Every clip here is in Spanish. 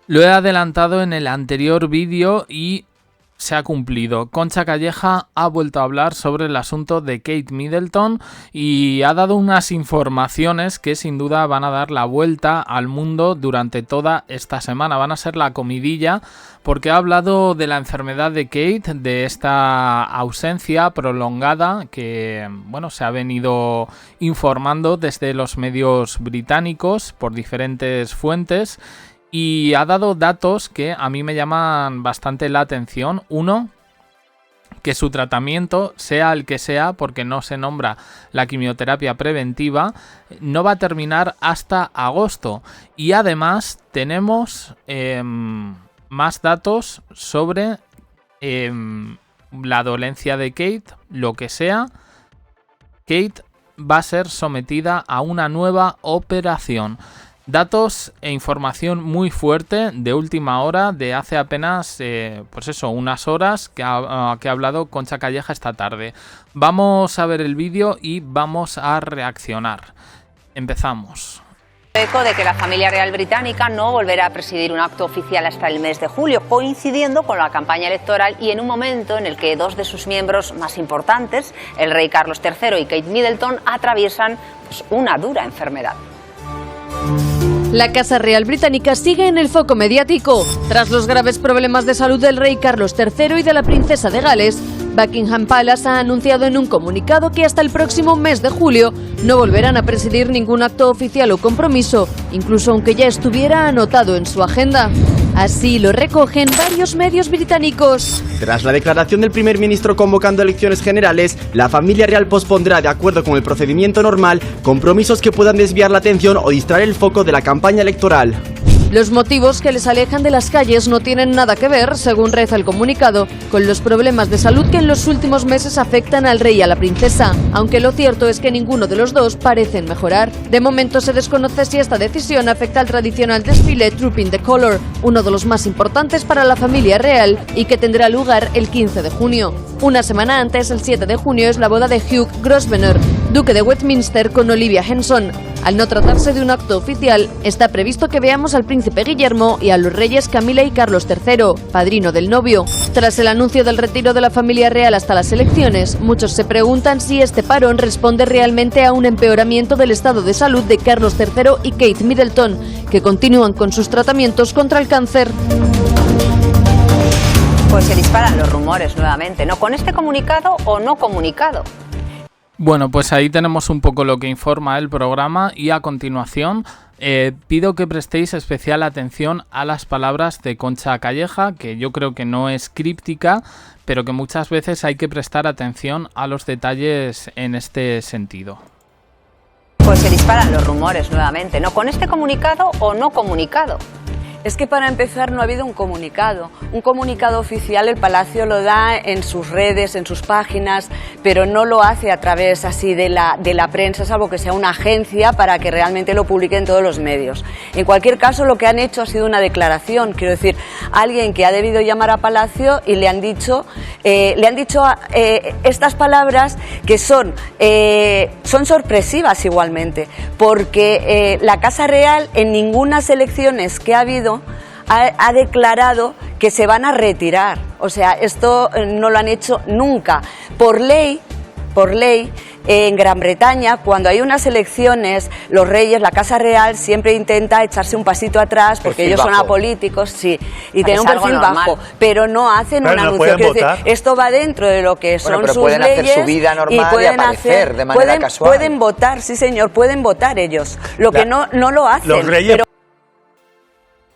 Lo he adelantado en el anterior vídeo y se ha cumplido. Concha Calleja ha vuelto a hablar sobre el asunto de Kate Middleton y ha dado unas informaciones que sin duda van a dar la vuelta al mundo durante toda esta semana. Van a ser la comidilla porque ha hablado de la enfermedad de Kate, de esta ausencia prolongada que, bueno, se ha venido informando desde los medios británicos por diferentes fuentes. Y ha dado datos que a mí me llaman bastante la atención. Uno, que su tratamiento, sea el que sea, porque no se nombra la quimioterapia preventiva, no va a terminar hasta agosto. Y además tenemos más datos sobre la dolencia de Kate, lo que sea. Kate va a ser sometida a una nueva operación. Datos e información muy fuerte de última hora, de hace apenas, unas horas que ha hablado Concha Calleja esta tarde. Vamos a ver el vídeo y vamos a reaccionar. Empezamos. Eco de que la familia real británica no volverá a presidir un acto oficial hasta el mes de julio, coincidiendo con la campaña electoral y en un momento en el que dos de sus miembros más importantes, el rey Carlos III y Kate Middleton, atraviesan una dura enfermedad. La Casa Real Británica sigue en el foco mediático. Tras los graves problemas de salud del rey Carlos III y de la princesa de Gales, Buckingham Palace ha anunciado en un comunicado que hasta el próximo mes de julio no volverán a presidir ningún acto oficial o compromiso, incluso aunque ya estuviera anotado en su agenda. Así lo recogen varios medios británicos. Tras la declaración del primer ministro convocando elecciones generales, la familia real pospondrá, de acuerdo con el procedimiento normal, compromisos que puedan desviar la atención o distraer el foco de la campaña electoral. Los motivos que les alejan de las calles no tienen nada que ver, según reza el comunicado, con los problemas de salud que en los últimos meses afectan al rey y a la princesa, aunque lo cierto es que ninguno de los dos parecen mejorar. De momento se desconoce si esta decisión afecta al tradicional desfile Trooping the Colour, uno de los más importantes para la familia real y que tendrá lugar el 15 de junio. Una semana antes, el 7 de junio, es la boda de Hugh Grosvenor, duque de Westminster, con Olivia Henson. Al no tratarse de un acto oficial, está previsto que veamos al príncipe Guillermo y a los reyes Camila y Carlos III, padrino del novio. Tras el anuncio del retiro de la familia real hasta las elecciones, muchos se preguntan si este parón responde realmente a un empeoramiento del estado de salud de Carlos III y Kate Middleton, que continúan con sus tratamientos contra el cáncer. Pues se disparan los rumores nuevamente, ¿no? ¿Con este comunicado o no comunicado? Bueno, pues ahí tenemos un poco lo que informa el programa y a continuación pido que prestéis especial atención a las palabras de Concha Calleja, que yo creo que no es críptica, pero que muchas veces hay que prestar atención a los detalles en este sentido. Pues se disparan los rumores nuevamente, ¿no? ¿Con este comunicado o no comunicado? Es que para empezar no ha habido un comunicado oficial. El Palacio lo da en sus redes, en sus páginas, pero no lo hace a través así de la prensa, salvo que sea una agencia para que realmente lo publique en todos los medios. En cualquier caso, lo que han hecho ha sido una declaración, quiero decir, alguien que ha debido llamar a Palacio y le han dicho estas palabras que son sorpresivas igualmente, porque la Casa Real en ninguna elecciones que ha habido ha declarado que se van a retirar. O sea, esto no lo han hecho nunca. Por ley, en Gran Bretaña, cuando hay unas elecciones, los reyes, la Casa Real, siempre intenta echarse un pasito atrás, porque ellos son apolíticos, sí, y tienen un perfil bajo, pero no hacen un anuncio. Esto va dentro de lo que son sus pueden leyes. Hacer su vida normal y pueden aparecer de manera casual. Pueden votar, sí señor, pueden votar ellos. Lo que no lo hacen. Los reyes...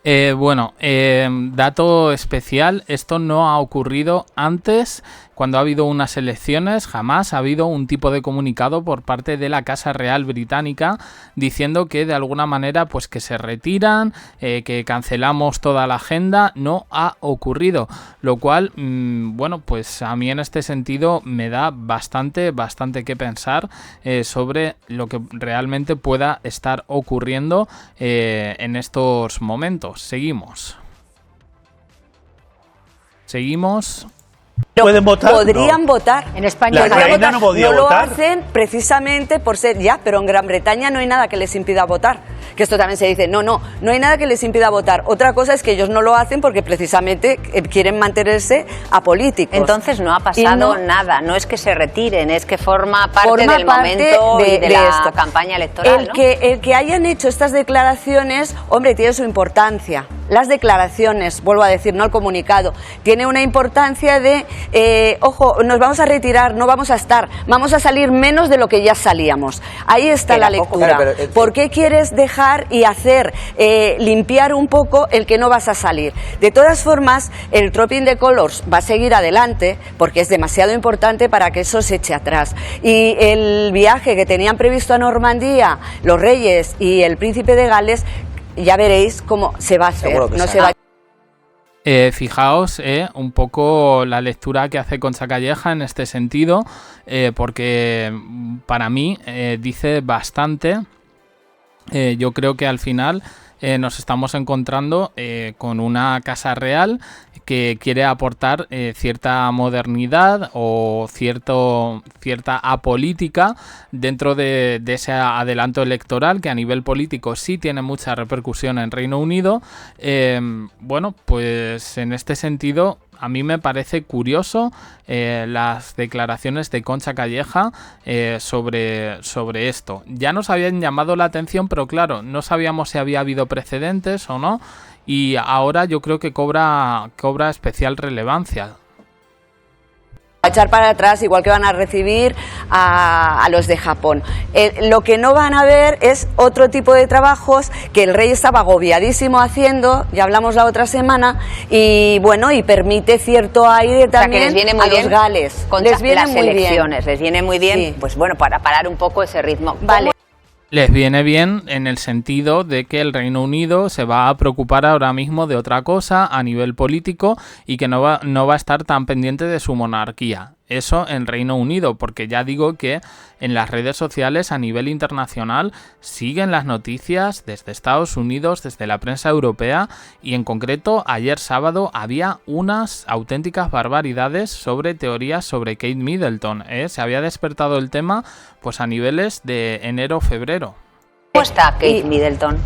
Dato especial, esto no ha ocurrido antes. Cuando ha habido unas elecciones, jamás ha habido un tipo de comunicado por parte de la Casa Real Británica diciendo que de alguna manera pues que se retiran, que cancelamos toda la agenda. No ha ocurrido, lo cual, pues a mí en este sentido me da bastante que pensar sobre lo que realmente pueda estar ocurriendo en estos momentos. Seguimos. ¿Pueden votar? Podrían votar. En España la reina no podía votar. Lo hacen precisamente por ser pero en Gran Bretaña no hay nada que les impida votar. que esto también se dice, no hay nada que les impida votar. Otra cosa es que ellos no lo hacen porque precisamente quieren mantenerse apolíticos. Entonces no ha pasado nada, no es que se retiren, es que forma parte del momento y de la campaña electoral, ¿no? El que hayan hecho estas declaraciones, hombre, tiene su importancia. Las declaraciones, vuelvo a decir, no el comunicado, tiene una importancia de, ojo, nos vamos a retirar, no vamos a estar, vamos a salir menos de lo que ya salíamos. Ahí está la lectura. ¿Por qué quieres dejar y hacer, limpiar un poco el que no vas a salir? De todas formas, el Trooping the Colours va a seguir adelante porque es demasiado importante para que eso se eche atrás. Y el viaje que tenían previsto a Normandía, los reyes y el príncipe de Gales, ya veréis cómo se va a hacer. No se va a... Fijaos un poco la lectura que hace Concha Calleja en este sentido, porque para mí dice bastante. Yo creo que al final nos estamos encontrando con una casa real que quiere aportar cierta modernidad o cierta apolítica dentro de ese adelanto electoral que a nivel político sí tiene mucha repercusión en Reino Unido. Bueno, pues en este sentido a mí me parece curioso las declaraciones de Concha Calleja sobre esto. Ya nos habían llamado la atención, pero claro, no sabíamos si había habido precedentes o no, y ahora yo creo que cobra especial relevancia. A echar para atrás, igual que van a recibir a los de Japón. Lo que no van a ver es otro tipo de trabajos que el rey estaba agobiadísimo haciendo, ya hablamos la otra semana, y bueno, y permite cierto aire también, que les viene muy a bien los Gales. Les viene las elecciones, les viene muy bien, sí. Pues bueno, para parar un poco ese ritmo. Vale. Les viene bien en el sentido de que el Reino Unido se va a preocupar ahora mismo de otra cosa a nivel político y que no va a estar tan pendiente de su monarquía. Eso en Reino Unido, porque ya digo que en las redes sociales a nivel internacional siguen las noticias desde Estados Unidos, desde la prensa europea, y en concreto ayer sábado había unas auténticas barbaridades sobre teorías sobre Kate Middleton. Se había despertado el tema pues a niveles de enero-febrero. ¿Cómo está Kate Middleton?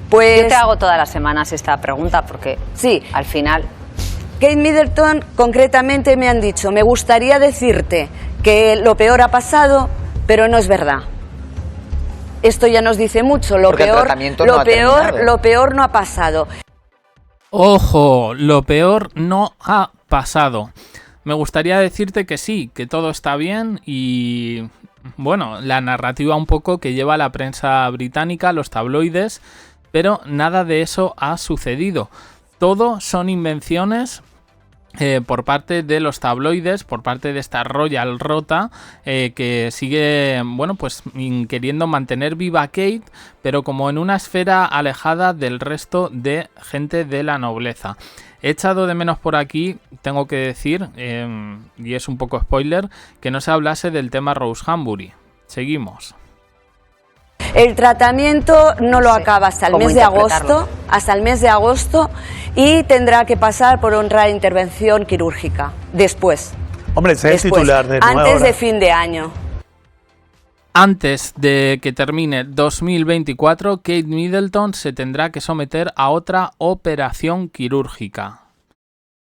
Pues yo te hago todas las semanas esta pregunta porque sí, al final... Kate Middleton, concretamente me han dicho, me gustaría decirte que lo peor ha pasado, pero no es verdad. Esto ya nos dice mucho, lo peor no ha pasado. Ojo, lo peor no ha pasado. Me gustaría decirte que sí, que todo está bien y... bueno, la narrativa un poco que lleva la prensa británica, los tabloides, pero nada de eso ha sucedido. Todo son invenciones por parte de los tabloides, por parte de esta Royal Rota que sigue, bueno, pues queriendo mantener viva a Kate, pero como en una esfera alejada del resto de gente de la nobleza. He echado de menos por aquí, tengo que decir, y es un poco spoiler, que no se hablase del tema Rosehambury. Seguimos. El tratamiento no lo acaba hasta el mes de agosto, y tendrá que pasar por otra intervención quirúrgica después. Hombre, ese es el titular de antes de fin de año. Antes de que termine 2024, Kate Middleton se tendrá que someter a otra operación quirúrgica.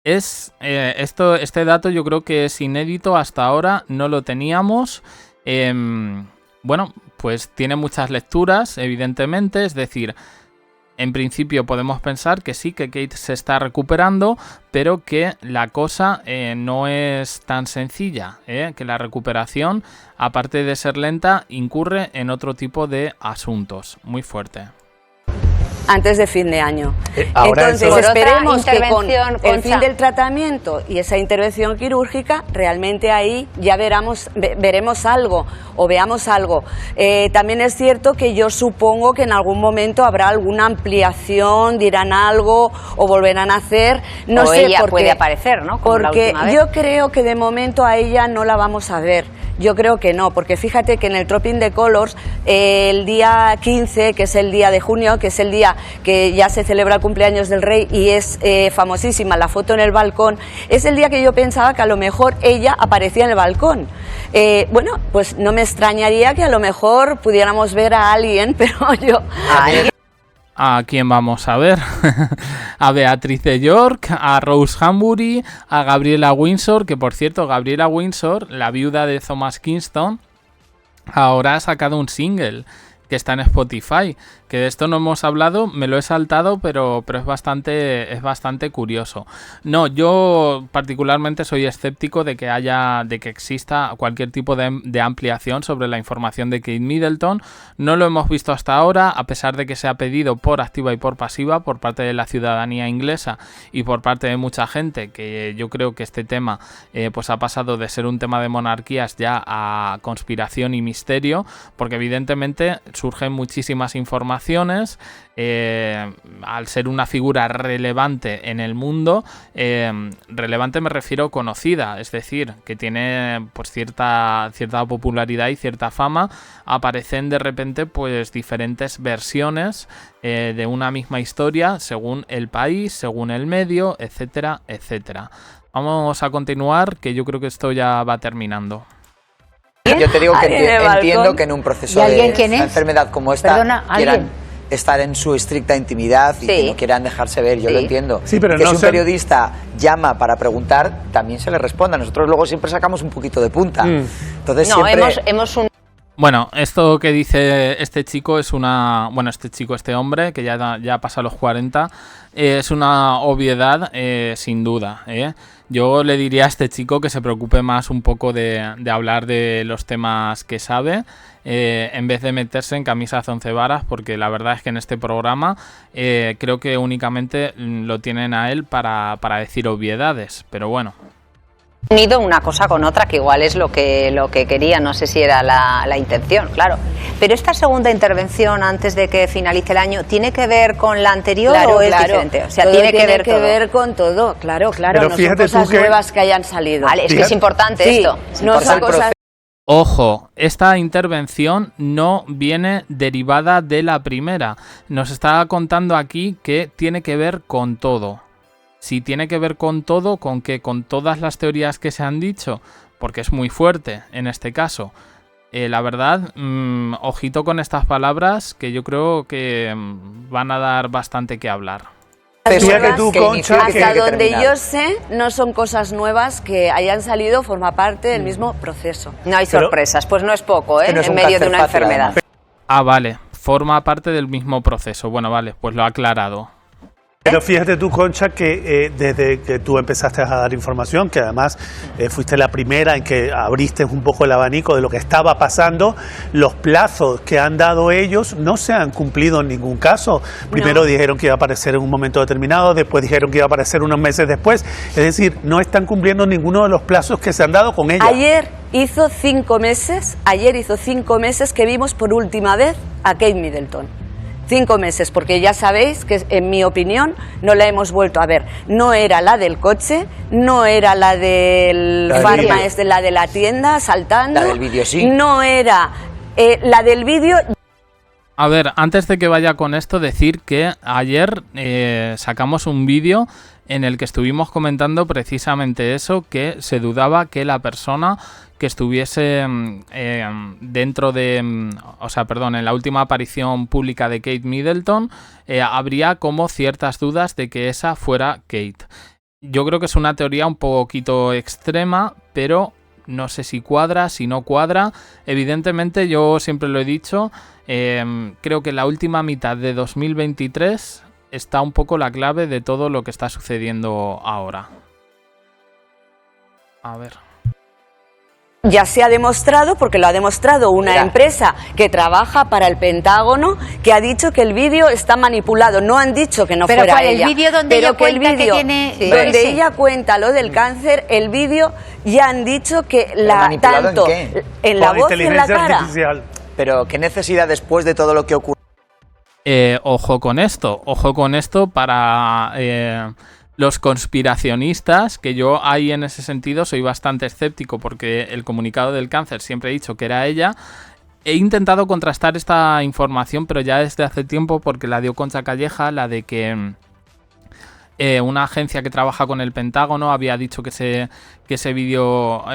Este dato yo creo que es inédito, hasta ahora no lo teníamos. Bueno, pues tiene muchas lecturas, evidentemente, es decir, en principio podemos pensar que sí, que Kate se está recuperando, pero que la cosa no es tan sencilla, que la recuperación, aparte de ser lenta, incurre en otro tipo de asuntos. Muy fuerte. Antes de fin de año. Entonces esperemos que con el fin del tratamiento y esa intervención quirúrgica realmente ahí ya veremos algo o veamos algo. También es cierto que yo supongo que en algún momento habrá alguna ampliación, dirán algo o volverán a hacer. No sé, ella puede aparecer, ¿no? Como porque yo creo que de momento a ella no la vamos a ver. Yo creo que no, porque fíjate que en el Tropping de Colors, el día 15, que es el día de junio, que es el día que ya se celebra el cumpleaños del rey y es famosísima la foto en el balcón, es el día que yo pensaba que a lo mejor ella aparecía en el balcón. Bueno, pues no me extrañaría que a lo mejor pudiéramos ver a alguien, pero yo... ¿A quién vamos a ver? A Beatriz de York, a Rose Hambury, a Gabriela Windsor, que por cierto, Gabriela Windsor, la viuda de Thomas Kingston, ahora ha sacado un single que está en Spotify, que de esto no hemos hablado, me lo he saltado, pero es bastante curioso. No, yo particularmente soy escéptico de que exista cualquier tipo de ampliación sobre la información de Kate Middleton. No lo hemos visto hasta ahora, a pesar de que se ha pedido por activa y por pasiva por parte de la ciudadanía inglesa y por parte de mucha gente, que yo creo que este tema pues ha pasado de ser un tema de monarquías ya a conspiración y misterio, porque evidentemente surgen muchísimas informaciones. Al ser una figura relevante en el mundo, relevante me refiero conocida, es decir, que tiene pues cierta popularidad y cierta fama, aparecen de repente pues diferentes versiones de una misma historia según el país, según el medio, etcétera, etcétera. Vamos a continuar, que yo creo que esto ya va terminando. Yo te digo que entiendo que en un proceso de una enfermedad como esta quieran estar en su estricta intimidad y que no quieran dejarse ver, yo lo entiendo. Sí, pero que si un periodista llama para preguntar, también se le responda. Nosotros luego siempre sacamos un poquito de punta. Entonces siempre... Bueno, esto que dice este chico es una... Bueno, este hombre, que ya pasa los 40, es una obviedad sin duda, Yo le diría a este chico que se preocupe más un poco de hablar de los temas que sabe, en vez de meterse en camisas de 11 varas, porque la verdad es que en este programa creo que únicamente lo tienen a él para decir obviedades, pero bueno. Unido una cosa con otra, que igual es lo que quería, no sé si era la intención, claro. Pero esta segunda intervención antes de que finalice el año, ¿tiene que ver con la anterior o es diferente? O sea, todo tiene que ver con todo, claro, pero no son cosas nuevas que hayan salido. Vale, es que es importante esto. No son cosas... Ojo, esta intervención no viene derivada de la primera. Nos está contando aquí que tiene que ver con todo. Si tiene que ver con todo, ¿con qué? Con todas las teorías que se han dicho, porque es muy fuerte en este caso. La verdad, ojito con estas palabras, que yo creo que van a dar bastante que hablar. Hasta donde yo sé, no son cosas nuevas que hayan salido, forma parte del mismo proceso. No hay sorpresas, pues no es poco, no es en medio de una enfermedad. Ah, vale, forma parte del mismo proceso. Bueno, vale, pues lo ha aclarado. Pero fíjate tú, Concha, que desde que tú empezaste a dar información, que además fuiste la primera en que abriste un poco el abanico de lo que estaba pasando, los plazos que han dado ellos no se han cumplido en ningún caso. Primero dijeron que iba a aparecer en un momento determinado, después dijeron que iba a aparecer unos meses después. Es decir, no están cumpliendo ninguno de los plazos que se han dado con ella. Ayer hizo 5 meses que vimos por última vez a Kate Middleton. 5 meses, porque ya sabéis que, en mi opinión, no la hemos vuelto a ver. No era la del coche, no era la del farma, la de la tienda saltando. La del vídeo, sí. No era la del vídeo. A ver, antes de que vaya con esto, decir que ayer sacamos un vídeo en el que estuvimos comentando precisamente eso, que se dudaba que la persona que estuviese dentro de... O sea, perdón, en la última aparición pública de Kate Middleton, habría como ciertas dudas de que esa fuera Kate. Yo creo que es una teoría un poquito extrema, pero no sé si cuadra, si no cuadra. Evidentemente, yo siempre lo he dicho, creo que la última mitad de 2023 está un poco la clave de todo lo que está sucediendo ahora. A ver... Ya se ha demostrado, porque lo ha demostrado una empresa que trabaja para el Pentágono, que ha dicho que el vídeo está manipulado. No han dicho que no fuera ella. El vídeo donde ella cuenta que tiene... Donde ella cuenta lo del cáncer, el vídeo ya han dicho que tanto en la voz y en la cara. Artificial. Pero ¿qué necesidad después de todo lo que ocurre? Ojo con esto para... los conspiracionistas, que yo ahí en ese sentido soy bastante escéptico porque el comunicado del cáncer siempre he dicho que era ella. He intentado contrastar esta información, pero ya desde hace tiempo, porque la dio Concha Calleja, la de que una agencia que trabaja con el Pentágono había dicho que ese vídeo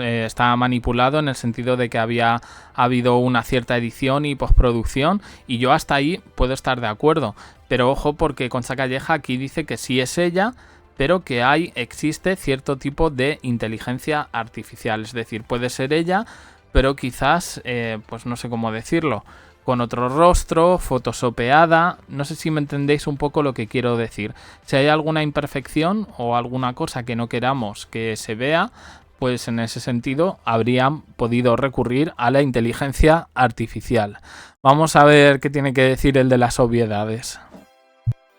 está manipulado, en el sentido de que había habido una cierta edición y postproducción, y yo hasta ahí puedo estar de acuerdo. Pero ojo, porque Concha Calleja aquí dice que sí es ella, pero que existe cierto tipo de inteligencia artificial. Es decir, puede ser ella, pero quizás, pues no sé cómo decirlo, con otro rostro, photoshopeada. No sé si me entendéis un poco lo que quiero decir. Si hay alguna imperfección o alguna cosa que no queramos que se vea, pues en ese sentido habrían podido recurrir a la inteligencia artificial. Vamos a ver qué tiene que decir el de las obviedades.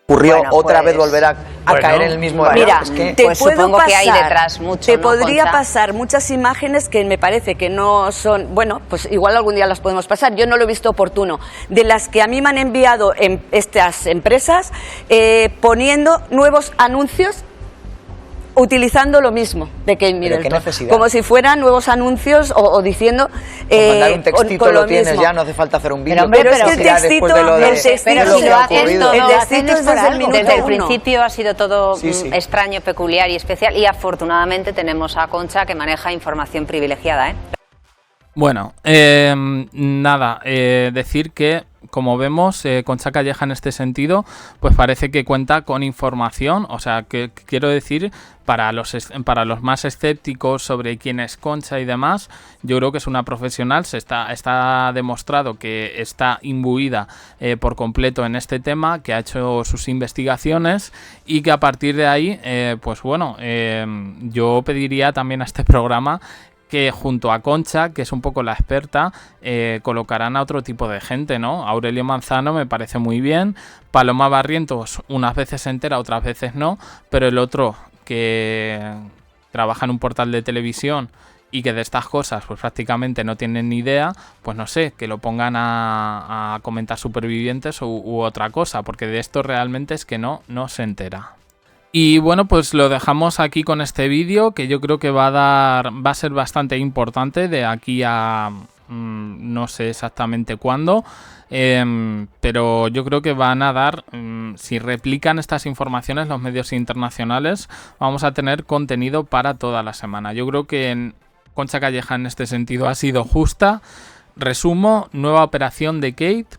Ocurrió otra vez volver a caer en el mismo error. Mira, es que, te pues puedo supongo pasar, que hay detrás mucho, te ¿no, podría Concha? pasar muchas imágenes que me parece que no son, bueno, pues igual algún día las podemos pasar, yo no lo he visto oportuno, de las que a mí me han enviado en estas empresas poniendo nuevos anuncios utilizando lo mismo de Kate Middleton, como si fueran nuevos anuncios o diciendo mandar un textito con lo tienes mismo. Ya, no hace falta hacer un vídeo. Pero es que el textito, pero si lo hacen todo, el textito es desde el minuto desde el 1. principio ha sido todo extraño, peculiar y especial, y afortunadamente tenemos a Concha que maneja información privilegiada, ¿eh? Bueno, decir que, como vemos, Concha Calleja en este sentido, pues parece que cuenta con información. O sea, que quiero decir, para los más escépticos sobre quién es Concha y demás, yo creo que es una profesional. Está demostrado que está imbuida por completo en este tema, que ha hecho sus investigaciones y que a partir de ahí, yo pediría también a este programa que junto a Concha, que es un poco la experta, colocarán a otro tipo de gente, ¿no? Aurelio Manzano me parece muy bien, Paloma Barrientos unas veces se entera, otras veces no, pero el otro que trabaja en un portal de televisión y que de estas cosas pues prácticamente no tienen ni idea, pues no sé, que lo pongan a comentar Supervivientes u otra cosa, porque de esto realmente es que no se entera. Y bueno, pues lo dejamos aquí con este vídeo, que yo creo que va a ser bastante importante de aquí a no sé exactamente cuándo, pero yo creo que van a dar, si replican estas informaciones los medios internacionales, vamos a tener contenido para toda la semana. Yo creo que Concha Calleja en este sentido ha sido justa. Resumo, nueva operación de Kate.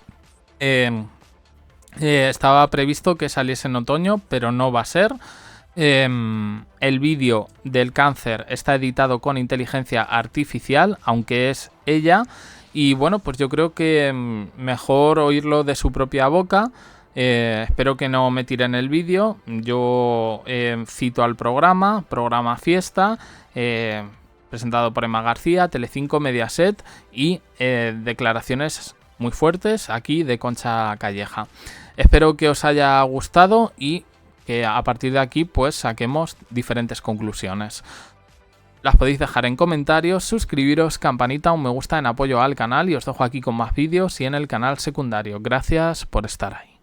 Estaba previsto que saliese en otoño, pero no va a ser. El vídeo del cáncer está editado con inteligencia artificial, aunque es ella. Y bueno, pues yo creo que mejor oírlo de su propia boca. Espero que no me tiren el vídeo. Yo cito al programa Fiesta, presentado por Emma García, Telecinco, Mediaset, y declaraciones muy fuertes aquí de Concha Calleja. Espero que os haya gustado y que a partir de aquí pues saquemos diferentes conclusiones. Las podéis dejar en comentarios, suscribiros, campanita, un me gusta en apoyo al canal, y os dejo aquí con más vídeos y en el canal secundario. Gracias por estar ahí.